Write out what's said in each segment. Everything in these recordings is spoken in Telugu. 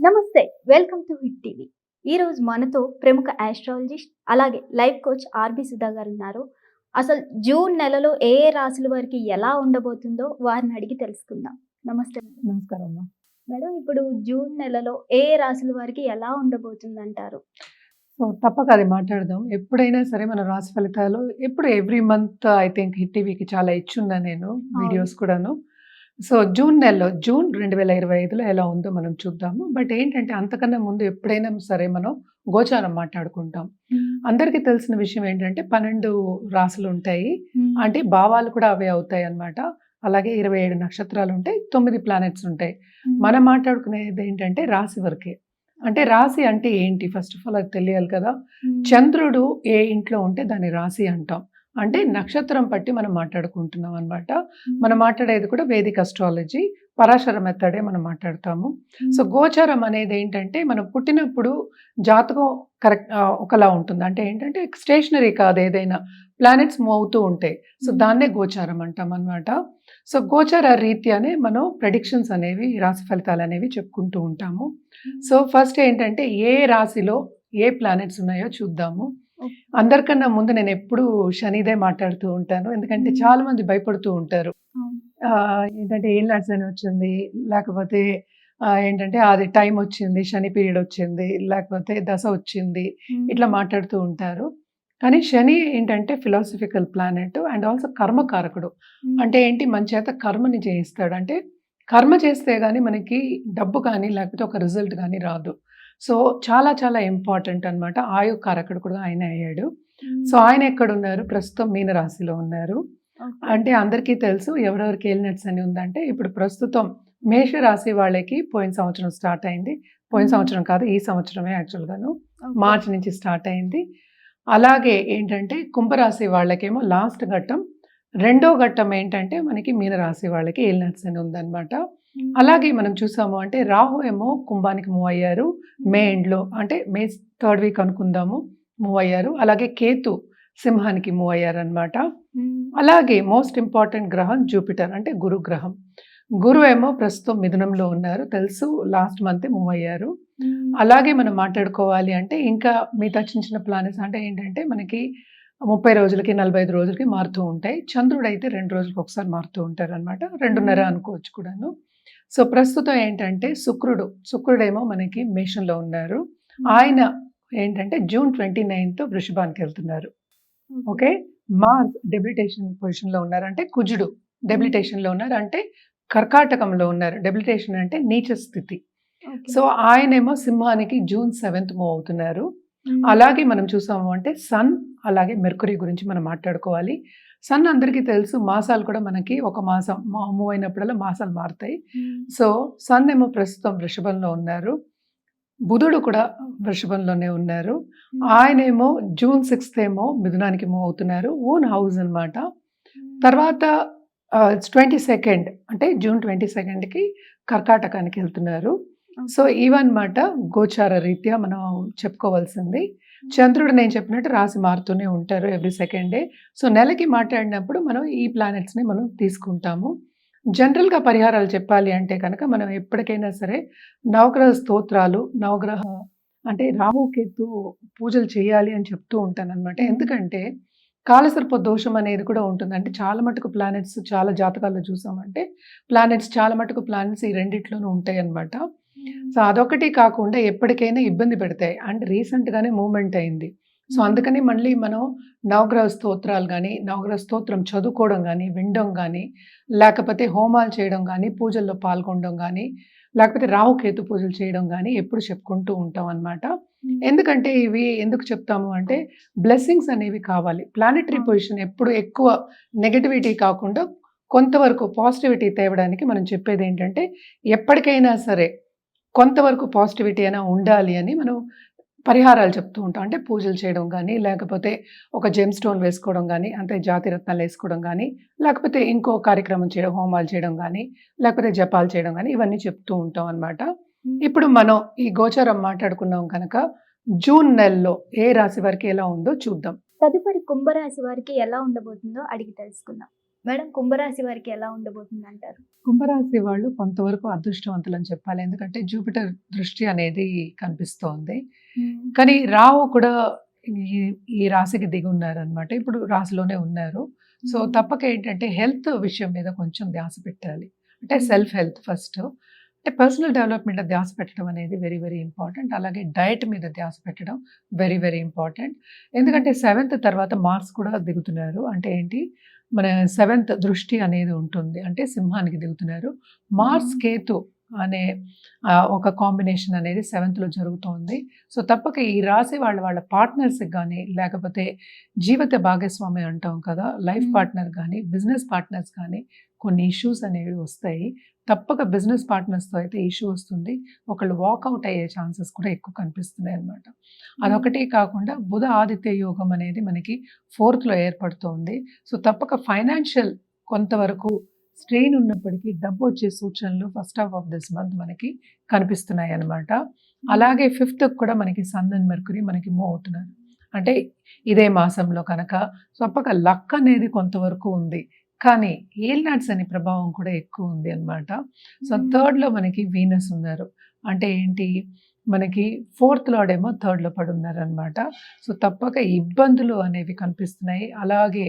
నమస్తే. Welcome to hit TV. ఈరోజు మనతో ప్రముఖ ఆస్ట్రాలజిస్ట్ అలాగే లైఫ్ కోచ్ ఆర్‌బి సుధా గారున్నారు. అసలు జూన్ నెలలో ఏ ఏ రాశుల వారికి ఎలా ఉండబోతుందో వారిని అడిగి తెలుసుకుందాం. నమస్తే మేడం. నమస్కారం అమ్మా. మేడం ఇప్పుడు జూన్ నెలలో ఏ ఏ రాశుల వారికి ఎలా ఉండబోతుందంటారు? తప్పక అది మాట్లాడదాం. ఎప్పుడైనా సరే మన రాశి ఫలితాలు ఎప్పుడు every month I think hit టీవీకి చాలా ఇచ్చున్నా నేను వీడియోస్ కూడాను. జూన్ నెలలో జూన్ 2025లో ఎలా ఉందో మనం చూద్దాము. బట్ ఏంటంటే అంతకన్నా ముందు ఎప్పుడైనా సరే మనం గోచారం మాట్లాడుకుంటాం. అందరికీ తెలిసిన విషయం ఏంటంటే 12 రాశులుంటాయి. అంటే భావాలు కూడా అవే అవుతాయన్నమాట. అలాగే 27 నక్షత్రాలుంటాయి. 9 ప్లానెట్స్ ఉంటాయి. మనం మాట్లాడుకునేది ఏంటంటే రాశి వరకే. అంటే రాశి అంటే ఏంటి? ఫస్ట్ ఆఫ్ ఆల్ అది తెలియాలి కదా! చంద్రుడు ఏ ఇంట్లో ఉంటే దాన్ని రాశి అంటాం. అంటే నక్షత్రం పట్టి మనం మాట్లాడుకుంటున్నాం అన్నమాట. మనం మాట్లాడేది కూడా వేదిక్ అస్ట్రాలజీ, పరాశర మెథడే మనం మాట్లాడతాము. గోచారం అనేది ఏంటంటే మనం పుట్టినప్పుడు జాతకం ఒకలా ఉంటుంది. అంటే ఏంటంటే స్టేషనరీ కాదు, ఏదైనా ప్లానెట్స్ మూవ్ అవుతూ ఉంటాయి. దాన్నే గోచారం అంటాం అన్నమాట. గోచార రీత్యానే మనం ప్రెడిక్షన్స్ అనేవి, రాశి ఫలితాలు అనేవి చెప్పుకుంటూ ఉంటాము. ఫస్ట్ ఏంటంటే ఏ రాశిలో ఏ ప్లానెట్స్ ఉన్నాయో చూద్దాము. అందరికన్నా ముందు నేను ఎప్పుడు శనిదే మాట్లాడుతూ ఉంటాను. ఎందుకంటే చాలా మంది భయపడుతూ ఉంటారు. ఏంటంటే ఏలినాటి శని వచ్చింది, లేకపోతే ఏంటంటే అది టైం వచ్చింది, శని పీరియడ్ వచ్చింది, లేకపోతే దశ వచ్చింది, ఇట్లా మాట్లాడుతూ ఉంటారు. కానీ శని ఏంటంటే ఫిలాసఫికల్ ప్లానెట్ అండ్ ఆల్సో కర్మకారకుడు. అంటే ఏంటి, మన చేత కర్మని చేయిస్తాడు. అంటే కర్మ చేస్తే గానీ మనకి డబ్బు కానీ లేకపోతే ఒక రిజల్ట్ కానీ రాదు. చాలా చాలా ఇంపార్టెంట్ అన్నమాట. ఆయు కారకుడు కూడా ఆయన అయ్యాడు. ఆయన ఎక్కడున్నారు? ప్రస్తుతం మీన రాశిలో ఉన్నారు. అంటే అందరికీ తెలుసు ఎవరెవరికి ఏలినాటి శని ఉందంటే, ఇప్పుడు ప్రస్తుతం మేష రాశి వాళ్ళకి పోయిన సంవత్సరం స్టార్ట్ అయింది. పోయిన సంవత్సరం కాదు, ఈ సంవత్సరమే యాక్చువల్‌గాను. మార్చి నుంచి స్టార్ట్ అయింది. అలాగే ఏంటంటే కుంభరాశి వాళ్ళకేమో లాస్ట్ ఘట్టం. రెండో ఘట్టం ఏంటంటే మనకి మీన రాశి వాళ్ళకి ఏలినాటి శని ఉందన్నమాట. అలాగే మనం చూసాము అంటే రాహు ఏమో కుంభానికి మూవ్ అయ్యారు మే ఎండ్‌లో, అంటే మే 3rd వీక్ అనుకుందాము, మూవ్ అయ్యారు. అలాగే కేతు సింహానికి మూవ్ అయ్యారన్నమాట. అలాగే మోస్ట్ ఇంపార్టెంట్ గ్రహం జూపిటర్, అంటే గురు గ్రహం. గురు ఏమో ప్రస్తుతం మిథునంలో ఉన్నారు, తెలుసు లాస్ట్ మంతే మూవ్ అయ్యారు. అలాగే మనం మాట్లాడుకోవాలి అంటే ఇంకా మిగతా చిన్న చిన్న ప్లానెట్స్ అంటే ఏంటంటే మనకి 30 రోజులకి 45 రోజులకి మారుతూ ఉంటాయి. చంద్రుడు అయితే 2 రోజులకు ఒకసారి మారుతూ ఉంటారన్నమాట. 2.5 అనుకోవచ్చు కూడాను. ప్రస్తుతం ఏంటంటే శుక్రుడేమో మనకి మేషంలో ఉన్నారు. ఆయన ఏంటంటే జూన్ 29th వృషభానికి వెళ్తున్నారు. ఓకే. మార్స్ డెబిలిటేషన్ పొజిషన్‌లో ఉన్నారు. అంటే కుజుడు డెబిలిటేషన్‌లో ఉన్నారు. అంటే కర్కాటకంలో ఉన్నారు. డెబిలిటేషన్ అంటే నీచ స్థితి. ఆయనేమో సింహానికి జూన్ 7th మూవ్ అవుతున్నారు. అలాగే మనం చూసాము అంటే సన్ అలాగే మెర్కురీ గురించి మనం మాట్లాడుకోవాలి. సన్ అందరికీ తెలుసు, మాసాలు కూడా మనకి ఒక మాసం మూవ్ అయినప్పుడల్లా మాసాలు మారుతాయి. సన్ ఏమో ప్రస్తుతం వృషభంలో ఉన్నారు. బుధుడు కూడా వృషభంలోనే ఉన్నారు. ఆయనేమో జూన్ 6th ఏమో మిథునానికి మూవ్ అవుతున్నారు. ఓన్ హౌస్ అన్నమాట. తర్వాత 22nd అంటే జూన్ 22కి కర్కాటకానికి వెళ్తున్నారు. ఇవన్నమాట గోచార రీత్యా మనం చెప్పుకోవాల్సింది. చంద్రుడు నేను చెప్పినట్టు రాశి మారుతూనే ఉంటారు ఎవ్రీ సెకండ్ డే. నెలకి మాట్లాడినప్పుడు మనం ఈ ప్లానెట్స్‌ని మనం తీసుకుంటాము. జనరల్‌గా పరిహారాలు చెప్పాలి అంటే కనుక మనం ఎప్పటికైనా సరే నవగ్రహ స్తోత్రాలు, నవగ్రహ అంటే రాహు, కేతు పూజలు చేయాలి అని చెప్తూ ఉంటానన్నమాట. ఎందుకంటే కాలసర్ప దోషం అనేది కూడా ఉంటుంది. అంటే చాలా మటుకు ప్లానెట్స్ చాలా జాతకాల్లో చూసామంటే చాలా మటుకు ప్లానెట్స్ ఈ రెండిట్లోనూ ఉంటాయన్నమాట. అదొకటి కాకుండా ఎప్పటికైనా ఇబ్బంది పెడతాయి. అంటే రీసెంట్‌గానే మూవ్‌మెంట్ అయింది. అందుకని మళ్ళీ మనం నవగ్రహ స్తోత్రాలు గానీ, నవగ్రహ స్తోత్రం చదువుకోవడం గానీ, వినడం గానీ, లేకపోతే హోమాలు చేయడం గానీ, పూజల్లో పాల్గొనడం గానీ, లేకపోతే రాహుకేతు పూజలు చేయడం గానీ ఎప్పుడు చెప్పుకుంటూ ఉంటాం అన్నమాట. ఎందుకంటే ఇవి ఎందుకు చెప్తాము అంటే బ్లెస్సింగ్స్ అనేవి కావాలి. ప్లానెటరీ పొజిషన్ ఎప్పుడు ఎక్కువ నెగటివిటీ కాకుండా కొంతవరకు పాజిటివిటీ తేవడానికి మనం చెప్పేది ఏంటంటే, ఎప్పటికైనా సరే కొంతవరకు పాజిటివిటీ అయినా ఉండాలి అని మనం పరిహారాలు చెప్తూ ఉంటాం. అంటే పూజలు చేయడం గానీ, లేకపోతే ఒక జెమ్ స్టోన్ వేసుకోవడం గానీ, అంటే జాతి రత్నాలు వేసుకోవడం గానీ, లేకపోతే ఇంకో కార్యక్రమం చేయడం, హోమాలు చేయడం గానీ, లేకపోతే జపాలు చేయడం గానీ, ఇవన్నీ చెప్తూ ఉంటాం అన్నమాట. ఇప్పుడు మనం ఈ గోచారం మాట్లాడుకున్నాం కనుక జూన్ నెలలో ఏ రాశి వారికి ఎలా ఉందో చూద్దాం. తదుపరి కుంభరాశి వారికి ఎలా ఉండబోతుందో అడిగి తెలుసుకుందాం. మేడం కుంభరాశి వారికి ఎలా ఉండబోతుంది అంటారు? కుంభరాశి వాళ్ళు కొంతవరకు అదృష్టవంతులు అని చెప్పాలి. ఎందుకంటే జూపిటర్ దృష్టి అనేది కనిపిస్తోంది. కానీ రాహు కూడా ఈ ఈ రాశికి దిగి ఉన్నారనమాట. ఇప్పుడు రాశిలోనే ఉన్నారు. సో తప్పక ఏంటంటే హెల్త్ విషయం మీద కొంచెం ధ్యాస పెట్టాలి. అంటే సెల్ఫ్ హెల్త్ ఫస్ట్. అంటే పర్సనల్ డెవలప్‌మెంట్ మీద ధ్యాస పెట్టడం అనేది వెరీ, వెరీ ఇంపార్టెంట్. అలాగే డయట్ మీద ధ్యాస పెట్టడం వెరీ, వెరీ ఇంపార్టెంట్. ఎందుకంటే సెవెంత్ తర్వాత మార్స్ కూడా దిగుతున్నారు. అంటే ఏంటి, మన సెవెంత్ దృష్టి అనేది ఉంటుంది. అంటే సింహానికి దిగుతున్నారు. మార్స్, కేతు అనే ఒక కాంబినేషన్ అనేది సెవెంత్‌లో జరుగుతోంది. సో తప్పక ఈ రాశి వాళ్ళ పార్ట్నర్స్‌కి గానీ, లేకపోతే జీవిత భాగస్వామి అంటాం కదా! లైఫ్ పార్ట్నర్ గానీ, బిజినెస్ పార్ట్నర్స్ గానీ కొన్ని ఇష్యూస్ అనేవి వస్తాయి. తప్పక బిజినెస్ పార్ట్నర్స్‌తో అయితే ఇష్యూ వస్తుంది. ఒకళ్ళు వాకౌట్ అయ్యే ఛాన్సెస్ కూడా ఎక్కువ కనిపిస్తున్నాయన్నమాట. అదొకటే కాకుండా బుధ ఆదిత్య యోగం అనేది మనకి 4థ్‌లో ఏర్పడుతోంది. సో తప్పక ఫైనాన్షియల్ కొంతవరకు స్ట్రెయిన్ ఉన్నప్పటికీ డబ్బు వచ్చే సూచనలు first half of this month మనకి కనిపిస్తున్నాయన్నమాట. అలాగే 5థ్‌కి కూడా మనకి సన్ అండ్ మెర్క్యూరీ మనకి మూవ్ అవుతున్నారు. అంటే ఇదే మాసంలో కనుక తప్పక లక్ అనేది కొంతవరకు ఉంది. కానీ ఏలినాటి శని ప్రభావం కూడా ఎక్కువ ఉంది అన్నమాట. సో థర్డ్‌లో మనకి వీనస్ ఉన్నారు. అంటే ఏంటి, మనకి ఫోర్త్ లార్డేమో థర్డ్‌లో పడున్నారనమాట. సో తప్పక ఇబ్బందులు అనేవి కనిపిస్తున్నాయి. అలాగే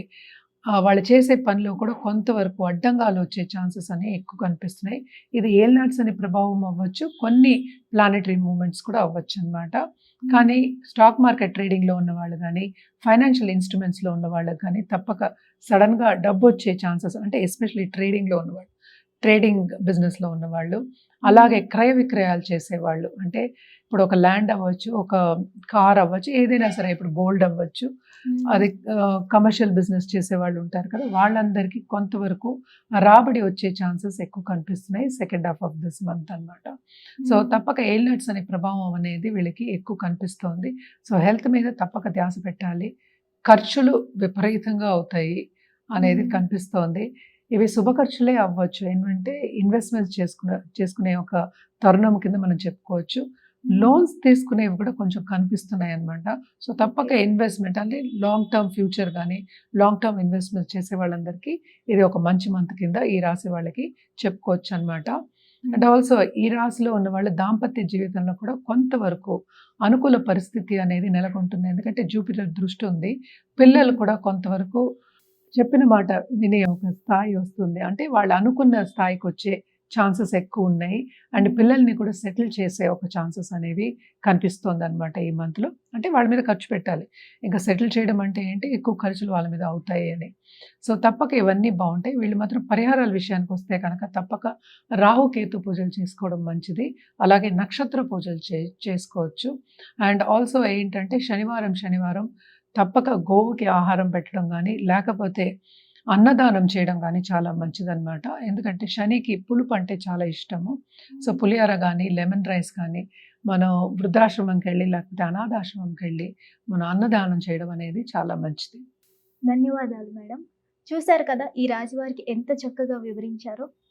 వాళ్ళు చేసే పనిలో కూడా కొంతవరకు అడ్డంగాలు వచ్చే ఛాన్సెస్ అనేవి ఎక్కువ కనిపిస్తున్నాయి. ఇది ఏలినాటి శని ప్రభావం అవ్వచ్చు. కొన్ని ప్లానెటరీ మూవ్‌మెంట్స్ కూడా అవ్వచ్చనమాట. కానీ స్టాక్ మార్కెట్ ట్రేడింగ్‌లో ఉన్నవాళ్ళు గానీ, ఫైనాన్షియల్ ఇన్‌స్ట్రుమెంట్స్‌లో ఉన్న వాళ్ళకి గానీ తప్పక సడెన్‌గా డబ్బొచ్చే ఛాన్సెస్, అంటే ఎస్పెషల్లీ ట్రేడింగ్‌లో ఉన్నవాళ్ళు, ట్రేడింగ్ బిజినెస్‌లో ఉన్నవాళ్ళు, అలాగే క్రయ విక్రయాలు చేసేవాళ్ళు. అంటే ఇప్పుడు ఒక ల్యాండ్ అవ్వచ్చు, ఒక కార్ అవ్వచ్చు, ఏదైనా సరే, ఇప్పుడు గోల్డ్ అవ్వచ్చు. అది కమర్షియల్ బిజినెస్ చేసేవాళ్ళు ఉంటారు కదా! వాళ్ళందరికీ కొంతవరకు రాబడి వచ్చే ఛాన్సెస్ ఎక్కువ కనిపిస్తున్నాయి second half of this month అన్నమాట. సో తప్పక ఏలినట్స్ అనే ప్రభావం అనేది వీళ్ళకి ఎక్కువ కనిపిస్తోంది. సో హెల్త్ మీద తప్పక ధ్యాస పెట్టాలి. ఖర్చులు విపరీతంగా అవుతాయి అనేది కనిపిస్తోంది. ఇవి శుభ ఖర్చులే అవ్వచ్చు. ఏంటంటే ఇన్వెస్ట్‌మెంట్స్ చేసుకునే ఒక తరుణం కింద మనం చెప్పుకోవచ్చు. లోన్స్ తీసుకునేవి కూడా కొంచెం కనిపిస్తున్నాయన్నమాట. సో తప్పక ఇన్వెస్ట్‌మెంట్ అంటే లాంగ్ టర్మ్ ఫ్యూచర్ గానీ, లాంగ్ టర్మ్ ఇన్వెస్ట్‌మెంట్ చేసే వాళ్ళందరికీ ఇది ఒక మంచి మంత్ కింద ఈ రాశి వాళ్ళకి చెప్పుకోవచ్చనమాట. అండ్ ఆల్సో ఈ రాశిలో ఉన్నవాళ్ళు దాంపత్య జీవితంలో కూడా కొంతవరకు అనుకూల పరిస్థితి అనేది నెలకొంటుంది. ఎందుకంటే జూపిటర్ దృష్టి ఉంది. పిల్లలు కూడా కొంతవరకు చెప్పిన మాట వినే ఒక స్థాయి వస్తుంది. అంటే వాళ్ళు అనుకున్న స్థాయికొచ్చే ఛాన్సెస్ ఎక్కువున్నాయి. అండ్ పిల్లల్ని కూడా సెటిల్ చేసే ఒక ఛాన్సెస్ అనేవి కనిపిస్తోందనమాట ఈ మంత్‌లో. అంటే వాళ్ళ మీద ఖర్చు పెట్టాలి. ఇంకా సెటిల్ చేయడం అంటే ఏంటి, ఎక్కువ ఖర్చులు వాళ్ళ మీద అవుతాయి అని. సో తప్పక ఇవన్నీ బావుంటాయి. వీళ్ళు మాత్రం పరిహారాల విషయానికొస్తే కనుక తప్పక రాహు, కేతు పూజలు చేసుకోవడం మంచిది. అలాగే నక్షత్ర పూజలు చేసుకోవచ్చు. అండ్ ఆల్సో ఏంటంటే శనివారం తప్పక గోవుకి ఆహారం పెట్టడం గానీ, లేకపోతే అన్నదానం చేయడం గానీ చాలా మంచిదనమాట. ఎందుకంటే శనికి పులుపు అంటే చాలా ఇష్టము. సో పులిహోర గానీ, లెమన్ రైస్ కానీ, మనం వృద్ధాశ్రమంకెళ్ళి లేకపోతే అనాథాశ్రమంకెళ్ళి మనం అన్నదానం చేయడం అనేది చాలా మంచిది. ధన్యవాదాలు మేడం. చూసారు కదా ఈ రాశి వారికి ఎంత చక్కగా వివరించారో.